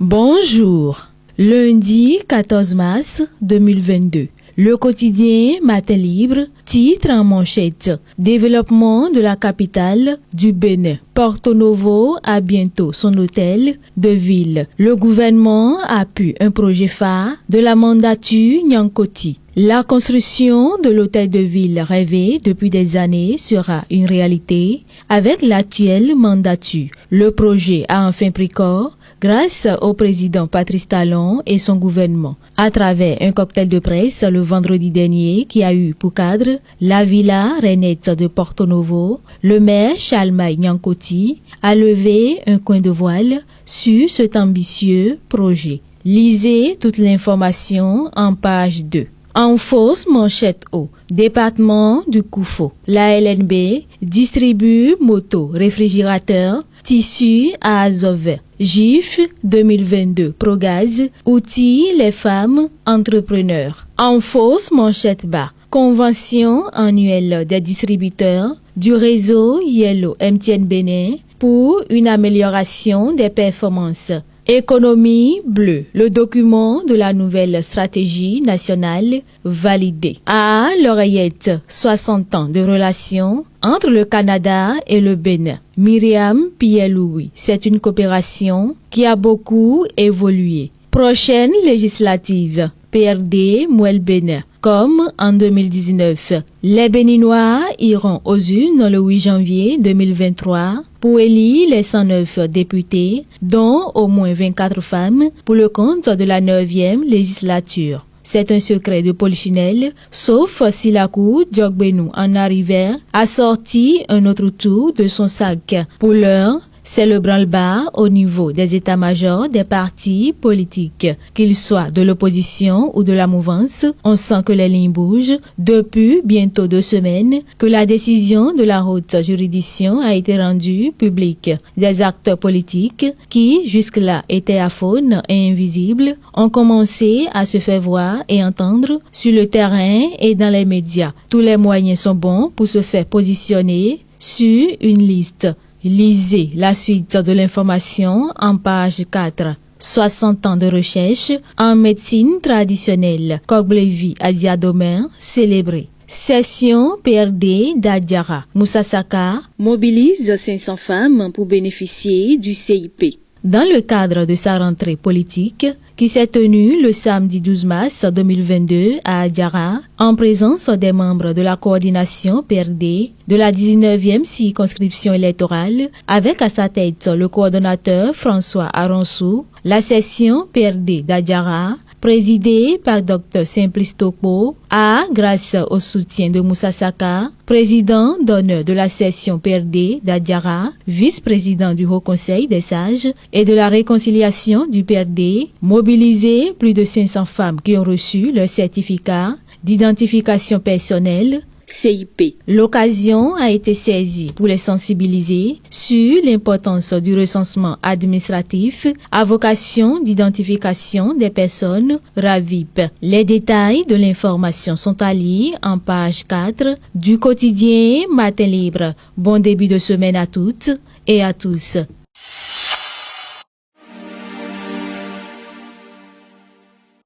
Bonjour. Lundi 14 mars 2022. Le quotidien Matin Libre titre en manchette Développement de la capitale du Bénin. Porto Novo a bientôt son hôtel de ville. Le gouvernement appuie un projet phare de la mandature Nyankoti. La construction de l'hôtel de ville rêvé depuis des années sera une réalité avec l'actuelle mandature. Le projet a enfin pris corps grâce au président Patrice Talon et son gouvernement, à travers un cocktail de presse le vendredi dernier qui a eu pour cadre la villa Renette de Porto Novo. Le maire Chalmaï Nyankoti a levé un coin de voile sur cet ambitieux projet. Lisez toute l'information en page 2. En fausse manchette au département du Koufo, la LNB distribue motos, réfrigérateurs, tissus à Azov. GIF 2022 Progaz outille les femmes entrepreneurs. En fausse manchette bas, convention annuelle des distributeurs du réseau Yellow MTN Bénin pour une amélioration des performances. Économie bleue, le document de la nouvelle stratégie nationale validé. À l'oreillette, 60 ans de relations entre le Canada et le Bénin. Myriam Pierre-Louis, c'est une coopération qui a beaucoup évolué. Prochaine législative, PRD Mouel Bénin. Comme en 2019, les Béninois iront aux urnes le 8 janvier 2023 pour élire les 109 députés, dont au moins 24 femmes, pour le compte de la 9e législature. C'est un secret de polichinelle, sauf si la cour Djogbenou en arrivait a sorti un autre tour de son sac. Pour l'heure, c'est le branle-bas au niveau des états-majors des partis politiques. Qu'ils soient de l'opposition ou de la mouvance, on sent que les lignes bougent depuis bientôt 2 semaines que la décision de la haute juridiction a été rendue publique. Des acteurs politiques qui, jusque-là, étaient aphones et invisibles, ont commencé à se faire voir et entendre sur le terrain et dans les médias. Tous les moyens sont bons pour se faire positionner sur une liste. Lisez la suite de l'information en page 4. 60 ans de recherche en médecine traditionnelle. Koglevi Adiadomen célébré. Session PRD d'Adiara. Moussa Saka mobilise 500 femmes pour bénéficier du CIP. Dans le cadre de sa rentrée politique, qui s'est tenue le samedi 12 mars 2022 à Adiara, en présence des membres de la coordination PRD de la 19e circonscription électorale, avec à sa tête le coordonnateur François Aronsou, la session PRD d'Adiara, présidée par Dr Simplice Tokpo, a, grâce au soutien de Moussa Saka, président d'honneur de la session PRD d'Adiara, vice-président du Haut Conseil des sages et de la réconciliation du PRD, mobilisé plus de 500 femmes qui ont reçu leur certificat d'identification personnelle CIP. L'occasion a été saisie pour les sensibiliser sur l'importance du recensement administratif à vocation d'identification des personnes RAVIP. Les détails de l'information sont à lire en page 4 du quotidien Matin Libre. Bon début de semaine à toutes et à tous.